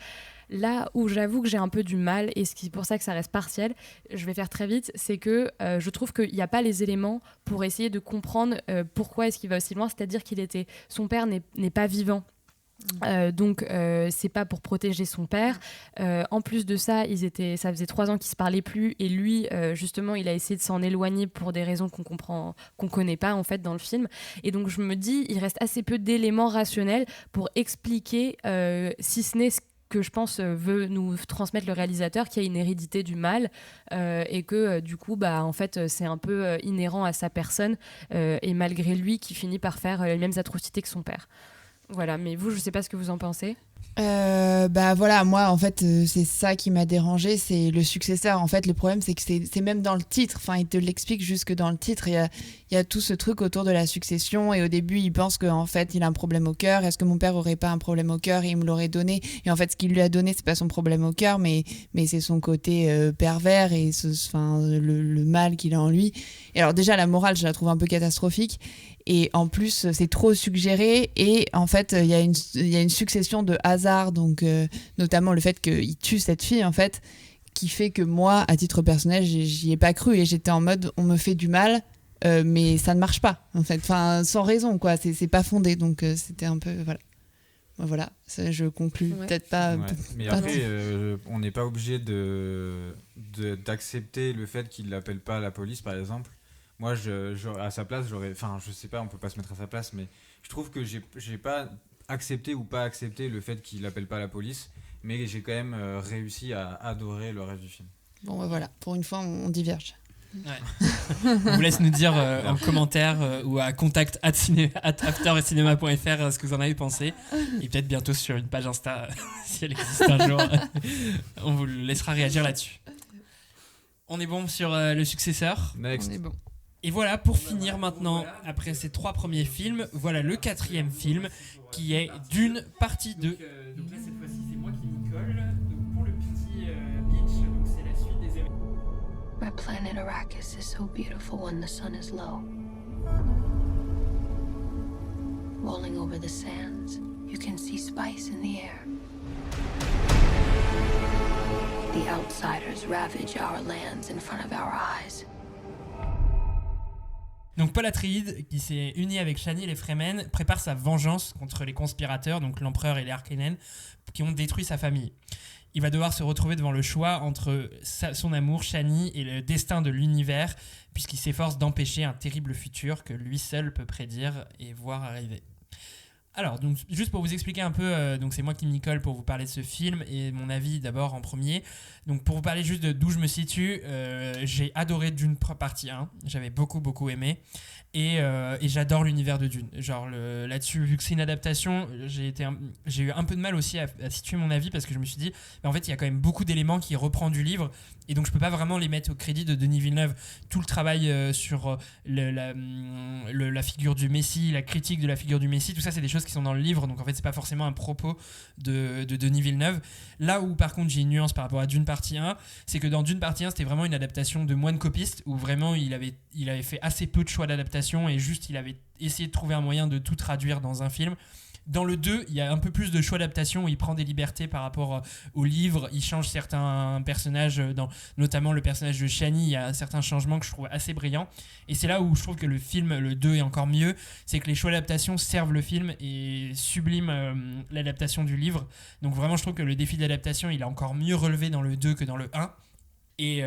Là où j'avoue que j'ai un peu du mal, et c'est pour ça que ça reste partiel, je vais faire très vite, c'est que je trouve qu'il n'y a pas les éléments pour essayer de comprendre pourquoi est-ce qu'il va aussi loin, c'est-à-dire son père n'est pas vivant. Donc c'est pas pour protéger son père. En plus de ça, ça faisait 3 ans qu'ils se parlaient plus, et lui justement il a essayé de s'en éloigner pour des raisons qu'on connaît pas en fait dans le film. Et donc je me dis, il reste assez peu d'éléments rationnels pour expliquer, si ce n'est ce que je pense veut nous transmettre le réalisateur, qui a une hérédité du mal, et que du coup en fait c'est un peu inhérent à sa personne, et malgré lui qui finit par faire les mêmes atrocités que son père. Voilà, mais vous, je sais pas ce que vous en pensez. Voilà, moi en fait c'est ça qui m'a dérangé, c'est le successeur. En fait le problème c'est que c'est même dans le titre, enfin il te l'explique jusque dans le titre, il y a tout ce truc autour de la succession, et au début il pense qu'en fait il a un problème au cœur, est-ce que mon père aurait pas un problème au cœur et il me l'aurait donné, et en fait ce qu'il lui a donné c'est pas son problème au cœur, mais c'est son côté pervers et le mal qu'il a en lui. Et alors déjà la morale je la trouve un peu catastrophique, et en plus c'est trop suggéré, et en fait il y a une succession de hasards, donc notamment le fait qu'il tue cette fille en fait, qui fait que moi à titre personnel j'y ai pas cru, et j'étais en mode on me fait du mal, mais ça ne marche pas en fait, enfin sans raison quoi, c'est pas fondé, donc c'était un peu voilà, ça, je conclus peut-être pas. Ouais. Mais pas après on n'est pas obligé d'accepter le fait qu'il l'appelle pas la police par exemple. Moi, à sa place, je sais pas, on peut pas se mettre à sa place, mais je trouve que j'ai pas accepté ou pas accepté le fait qu'il appelle pas la police, mais j'ai quand même réussi à adorer le reste du film. Bon, voilà, pour une fois, on diverge. Ouais. On vous laisse nous dire en commentaire ou à contact@aftercinema.fr ce que vous en avez pensé, et peut-être bientôt sur une page Insta si elle existe un jour. On vous laissera réagir là-dessus. On est bon sur le successeur. Next. On est bon. Et voilà, pour finir maintenant, après ces 3 premiers films, voilà le 4e film qui est Dune partie 2. Donc là, cette fois-ci, c'est moi qui m'y colle. Donc pour le petit pitch, donc c'est la suite des événements. My planet Arrakis is so beautiful when the sun is low. Rolling over the sands, you can see spice in the air. The outsiders ravage our lands in front of our eyes. Donc Paul Atreides, qui s'est uni avec Chani et les Fremen, prépare sa vengeance contre les conspirateurs, donc l'empereur et les Harkonnen, qui ont détruit sa famille. Il va devoir se retrouver devant le choix entre son amour, Chani, et le destin de l'univers, puisqu'il s'efforce d'empêcher un terrible futur que lui seul peut prédire et voir arriver. Alors, donc, juste pour vous expliquer un peu, donc c'est moi qui m'y colle pour vous parler de ce film et mon avis d'abord en premier. Donc pour vous parler juste d'où je me situe, j'ai adoré Dune partie 1, j'avais beaucoup aimé, et j'adore l'univers de Dune. Genre là-dessus, vu que c'est une adaptation, j'ai eu un peu de mal aussi à situer mon avis, parce que je me suis dit, en fait il y a quand même beaucoup d'éléments qui reprend du livre, et donc je peux pas vraiment les mettre au crédit de Denis Villeneuve. Tout le travail sur la figure du Messie, la critique de la figure du Messie, tout ça c'est des choses qui sont dans le livre, donc en fait c'est pas forcément un propos de Denis Villeneuve. Là où par contre j'ai une nuance par rapport à Dune partie 1, c'est que dans Dune partie 1 c'était vraiment une adaptation de moine copiste, où vraiment il avait fait assez peu de choix d'adaptation et juste il avait essayé de trouver un moyen de tout traduire dans un film. Dans le 2, il y a un peu plus de choix d'adaptation où il prend des libertés par rapport au livre. Il change certains personnages, notamment le personnage de Chani. Il y a certains changements que je trouve assez brillants. Et c'est là où je trouve que le film, le 2, est encore mieux. C'est que les choix d'adaptation servent le film et subliment l'adaptation du livre. Donc vraiment, je trouve que le défi d'adaptation, il est encore mieux relevé dans le 2 que dans le 1. Et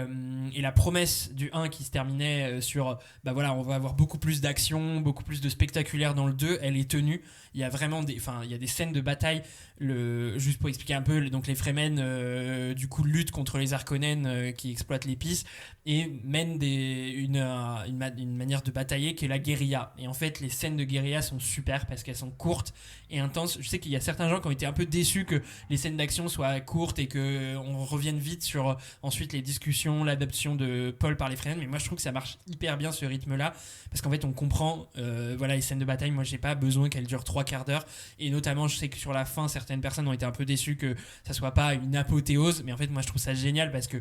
la promesse du 1 qui se terminait sur on va avoir beaucoup plus d'action, beaucoup plus de spectaculaire dans le 2, elle est tenue. Il y a vraiment il y a des scènes de bataille, juste pour expliquer un peu, donc les Fremen du coup luttent contre les Harkonnen qui exploitent l'épice et mènent une manière de batailler qui est la guérilla. Et en fait les scènes de guérilla sont super parce qu'elles sont courtes et intenses. Je sais qu'il y a certains gens qui ont été un peu déçus que les scènes d'action soient courtes et qu'on revienne vite sur ensuite les discussions, l'adoption de Paul par les Fremen, mais moi je trouve que ça marche hyper bien ce rythme là parce qu'en fait on comprend les scènes de bataille. Moi j'ai pas besoin qu'elles durent 3/4 d'heure, et notamment je sais que sur la fin certaines personnes ont été un peu déçues que ça soit pas une apothéose, mais en fait moi je trouve ça génial parce que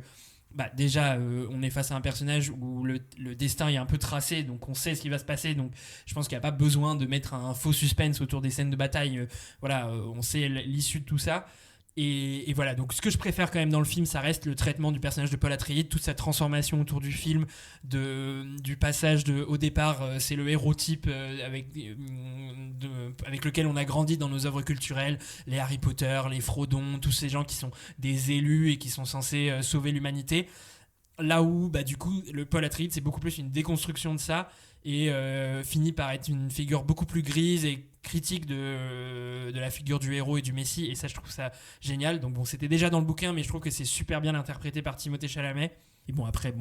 déjà on est face à un personnage où le destin est un peu tracé, donc on sait ce qui va se passer, donc je pense qu'il n'y a pas besoin de mettre un faux suspense autour des scènes de bataille. On sait l'issue de tout ça. Et voilà, donc ce que je préfère quand même dans le film, ça reste le traitement du personnage de Paul Atreides, toute sa transformation autour du film, du passage au départ, c'est le héros type avec lequel on a grandi dans nos œuvres culturelles, les Harry Potter, les Frodon, tous ces gens qui sont des élus et qui sont censés sauver l'humanité. Là où du coup le Paul Atreides c'est beaucoup plus une déconstruction de ça et finit par être une figure beaucoup plus grise et critique de la figure du héros et du messie, et ça je trouve ça génial. Donc c'était déjà dans le bouquin, mais je trouve que c'est super bien interprété par Timothée Chalamet. Et après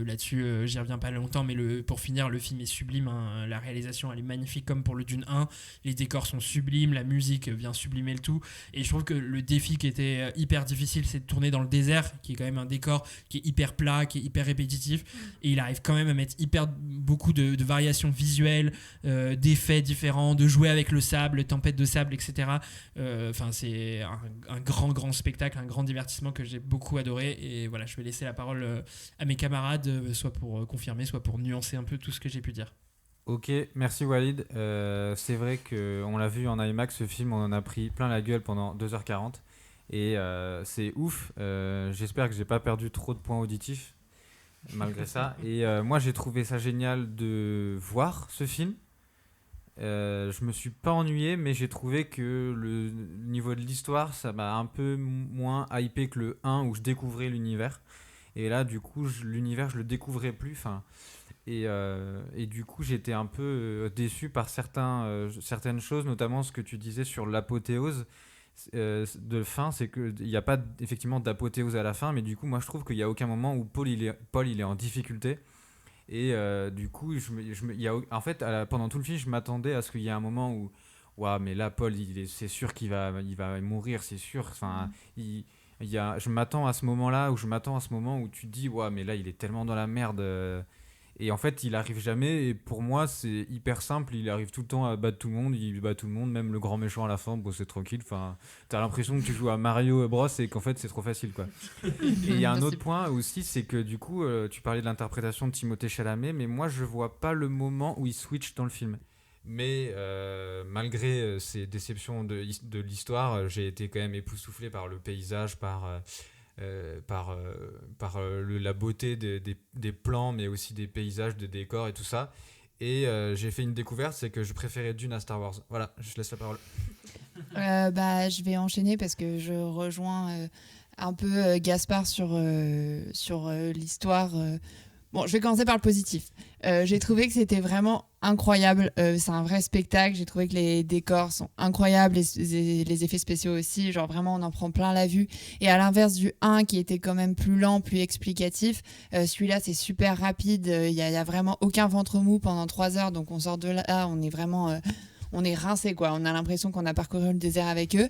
là-dessus j'y reviens pas longtemps, mais pour finir, le film est sublime, hein. La réalisation elle est magnifique comme pour le Dune 1, les décors sont sublimes, la musique vient sublimer le tout, et je trouve que le défi qui était hyper difficile, c'est de tourner dans le désert, qui est quand même un décor qui est hyper plat, qui est hyper répétitif, et il arrive quand même à mettre beaucoup de variations visuelles, d'effets différents, de jouer avec le sable, tempête de sable, etc. C'est un grand spectacle, un grand divertissement que j'ai beaucoup adoré. Et voilà, je vais laisser la parole à mes camarades, soit pour confirmer, soit pour nuancer un peu tout ce que j'ai pu dire. Ok, merci Walid. C'est vrai qu'on l'a vu en IMAX, ce film, on en a pris plein la gueule pendant 2h40. Et c'est ouf. J'espère que j'ai pas perdu trop de points auditifs malgré ça. Et moi j'ai trouvé ça génial de voir ce film. Je me suis pas ennuyé, mais j'ai trouvé que le niveau de l'histoire, ça m'a un peu moins hypé que le 1 où je découvrais l'univers. Et là, du coup, l'univers, je le découvrais plus. Et du coup, j'étais un peu déçu par certaines choses, notamment ce que tu disais sur l'apothéose de fin. C'est qu'il n'y a pas effectivement d'apothéose à la fin, mais du coup, moi, je trouve qu'il n'y a aucun moment où Paul il est en difficulté. Et du coup, en fait, pendant tout le film, je m'attendais à ce qu'il y ait un moment où, mais là, Paul, c'est sûr qu'il va mourir, c'est sûr. Enfin, je m'attends à ce moment-là, où tu te dis, mais là, il est tellement dans la merde. Et en fait, il arrive jamais. Et pour moi, c'est hyper simple. Il arrive tout le temps à battre tout le monde. Il bat tout le monde, même le grand méchant à la fin. Bon, c'est tranquille. Enfin, t'as l'impression que tu joues à Mario Bros et qu'en fait, c'est trop facile, quoi. Et il y a un autre point aussi, c'est que du coup, tu parlais de l'interprétation de Timothée Chalamet, mais moi, je vois pas le moment où il switch dans le film. Mais malgré ces déceptions de l'histoire, j'ai été quand même époustouflé par le paysage, par la beauté des plans, mais aussi des paysages, des décors et tout ça. Et j'ai fait une découverte, c'est que je préférais Dune à Star Wars. Voilà, je laisse la parole. Je vais enchaîner parce que je rejoins un peu Gaspard sur l'histoire. Bon, je vais commencer par le positif. J'ai trouvé que c'était vraiment incroyable. C'est un vrai spectacle. J'ai trouvé que les décors sont incroyables, les effets spéciaux aussi. Genre vraiment, on en prend plein la vue. Et à l'inverse du 1 qui était quand même plus lent, plus explicatif, celui-là, c'est super rapide. Il y a vraiment aucun ventre mou pendant 3 heures. Donc on sort de là, on est vraiment... on est rincé, quoi. On a l'impression qu'on a parcouru le désert avec eux.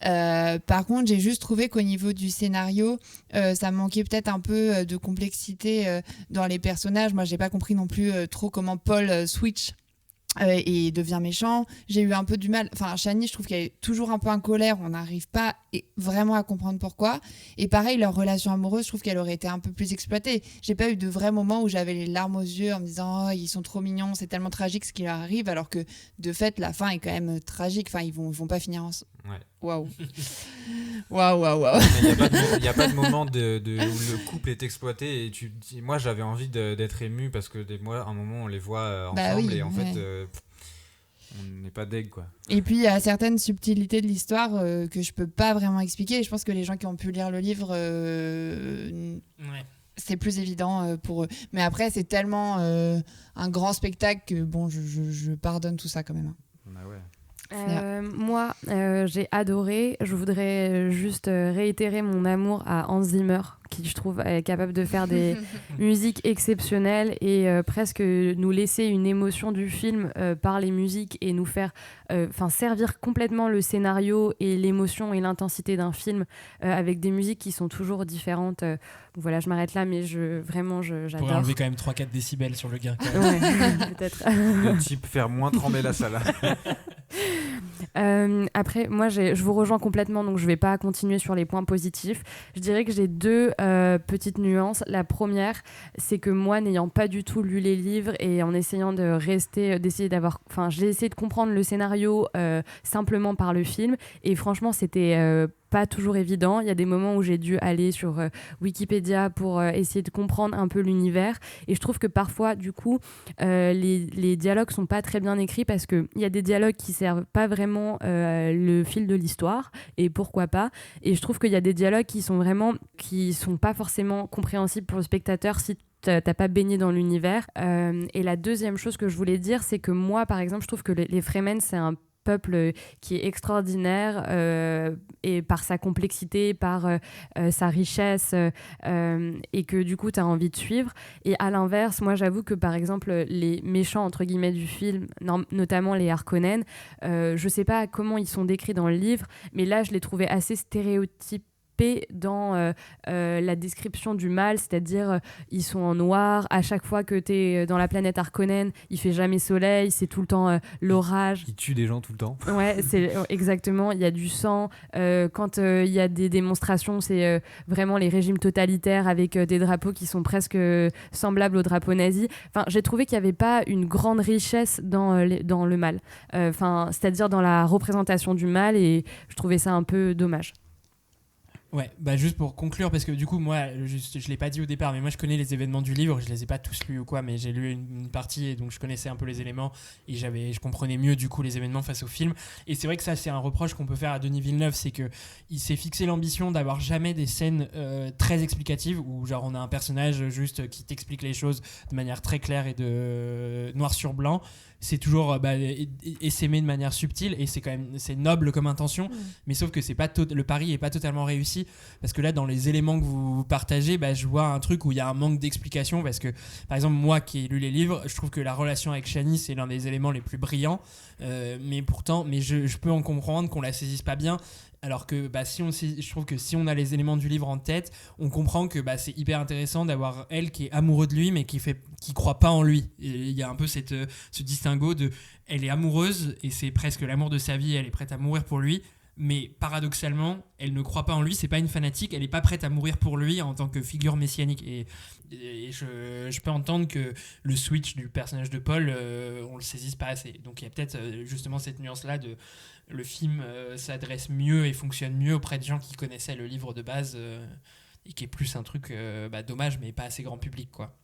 Par contre, j'ai juste trouvé qu'au niveau du scénario, ça manquait peut-être un peu de complexité dans les personnages. Moi, j'ai pas compris non plus trop comment Paul switch et devient méchant. J'ai eu un peu du mal. Enfin, Chani, je trouve qu'elle est toujours un peu en colère. On n'arrive pas vraiment à comprendre pourquoi. Et pareil, leur relation amoureuse, je trouve qu'elle aurait été un peu plus exploitée. J'ai pas eu de vrais moments où j'avais les larmes aux yeux en me disant « Oh, ils sont trop mignons, c'est tellement tragique ce qui leur arrive », alors que de fait, la fin est quand même tragique. Enfin, ils vont pas finir ensemble. Ouais. Waouh. Waouh. Il n'y a pas de moment où le couple est exploité. Et moi, j'avais envie d'être ému parce que à un moment, on les voit ensemble et en fait, on n'est pas deg, quoi. Et puis, il y a certaines subtilités de l'histoire que je peux pas vraiment expliquer. Et je pense que les gens qui ont pu lire le livre, c'est plus évident pour eux. Mais après, c'est tellement un grand spectacle que bon, je pardonne tout ça quand même. Ah ouais. Moi, j'ai adoré. Je voudrais juste réitérer mon amour à Hans Zimmer, qui je trouve est capable de faire des musiques exceptionnelles et presque nous laisser une émotion du film par les musiques et nous faire servir complètement le scénario et l'émotion et l'intensité d'un film avec des musiques qui sont toujours différentes. Voilà, je m'arrête là, mais j'adore. On pourrait enlever quand même 3-4 décibels sur le gain. Ouais, peut-être. Le type faire moins trembler la salle. Après, moi, je vous rejoins complètement, donc je vais pas continuer sur les points positifs. Je dirais que j'ai deux petites nuances. La première, c'est que moi, n'ayant pas du tout lu les livres et en essayant j'ai essayé de comprendre le scénario simplement par le film, et franchement, c'était pas toujours évident. Il y a des moments où j'ai dû aller sur Wikipédia pour essayer de comprendre un peu l'univers, et je trouve que parfois du coup les dialogues sont pas très bien écrits parce qu'il y a des dialogues qui servent pas vraiment le fil de l'histoire, et pourquoi pas, et je trouve qu'il y a des dialogues qui sont pas forcément compréhensibles pour le spectateur si t'as pas baigné dans l'univers. Et la deuxième chose que je voulais dire, c'est que moi par exemple je trouve que les Fremen, c'est un peuple qui est extraordinaire et par sa complexité, par sa richesse, et que du coup tu as envie de suivre. Et à l'inverse, moi j'avoue que par exemple les méchants entre guillemets du film, notamment les Harkonnen, je sais pas comment ils sont décrits dans le livre, mais là je les trouvais assez stéréotypés dans la description du mal, c'est-à-dire ils sont en noir, à chaque fois que t'es dans la planète Harkonnen, il fait jamais soleil, c'est tout le temps l'orage. Ils tuent des gens tout le temps. Ouais, c'est exactement, il y a du sang, quand il y a des démonstrations, c'est vraiment les régimes totalitaires avec des drapeaux qui sont presque semblables aux drapeaux nazis. Enfin, j'ai trouvé qu'il n'y avait pas une grande richesse dans le mal, c'est-à-dire dans la représentation du mal, et je trouvais ça un peu dommage. Ouais, juste pour conclure, parce que du coup, moi, je l'ai pas dit au départ, mais moi je connais les événements du livre, je les ai pas tous lus ou quoi, mais j'ai lu une partie, et donc je connaissais un peu les éléments, et je comprenais mieux du coup les événements face au film. Et c'est vrai que ça, c'est un reproche qu'on peut faire à Denis Villeneuve, c'est que il s'est fixé l'ambition d'avoir jamais des scènes très explicatives, où genre on a un personnage juste qui t'explique les choses de manière très claire et de noir sur blanc. C'est toujours essaimé de manière subtile, et c'est noble comme intention, mais sauf que le pari est pas totalement réussi, parce que là dans les éléments que vous partagez, je vois un truc où il y a un manque d'explication, parce que par exemple moi qui ai lu les livres, je trouve que la relation avec Chani c'est l'un des éléments les plus brillants, mais je peux en comprendre qu'on la saisisse pas bien. Alors que je trouve que si on a les éléments du livre en tête, on comprend que c'est hyper intéressant d'avoir elle qui est amoureux de lui mais qui croit pas en lui. Et il y a un peu ce distinguo de elle est amoureuse et c'est presque l'amour de sa vie, elle est prête à mourir pour lui, mais paradoxalement elle ne croit pas en lui, c'est pas une fanatique, elle est pas prête à mourir pour lui en tant que figure messianique. Et je peux entendre que le switch du personnage de Paul, on le saisisse pas assez. Donc il y a peut-être justement cette nuance là de le film s'adresse mieux et fonctionne mieux auprès de gens qui connaissaient le livre de base, et qui est plus un truc dommage mais pas assez grand public, quoi.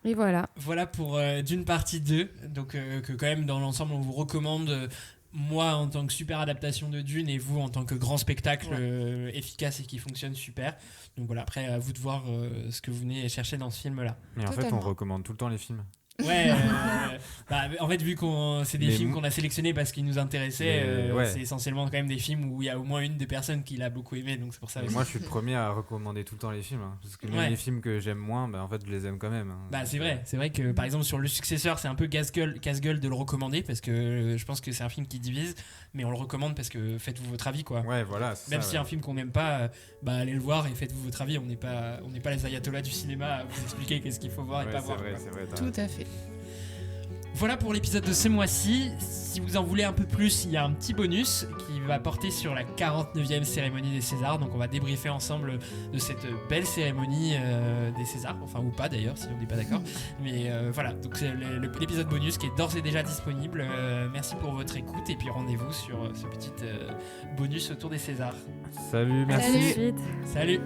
Et voilà pour d'une partie 2, donc que quand même dans l'ensemble on vous recommande, moi en tant que super adaptation de Dune, et vous en tant que grand spectacle efficace et qui fonctionne super. Donc voilà, après à vous de voir ce que vous venez chercher dans ce film là. Mais en fait on recommande tout le temps les films. Ouais, en fait, vu qu'on c'est des films qu'on a sélectionnés parce qu'ils nous intéressaient, c'est essentiellement quand même des films où il y a au moins une des personnes qui l'a beaucoup aimé, donc c'est pour ça. Moi, je suis le premier à recommander tout le temps les films, parce que même les films que j'aime moins, en fait, je les aime quand même. C'est vrai que par exemple sur Le Successeur, c'est un peu casse-gueule de le recommander, parce que je pense que c'est un film qui divise, mais on le recommande parce que faites-vous votre avis, quoi. Ouais, voilà. Même si un film qu'on n'aime pas, allez le voir et faites-vous votre avis. On n'est pas les ayatollahs du cinéma à vous expliquer qu'est-ce qu'il faut voir et pas voir. C'est vrai, tout à fait. Voilà pour l'épisode de ce mois-ci. Si vous en voulez un peu plus, il y a un petit bonus qui va porter sur la 49e cérémonie des Césars. Donc on va débriefer ensemble de cette belle cérémonie des Césars. Enfin, ou pas d'ailleurs, si on n'est pas d'accord. Mais voilà, donc c'est l'épisode bonus qui est d'ores et déjà disponible. Merci pour votre écoute et puis rendez-vous sur ce petit bonus autour des Césars. Salut, merci. Salut. Salut.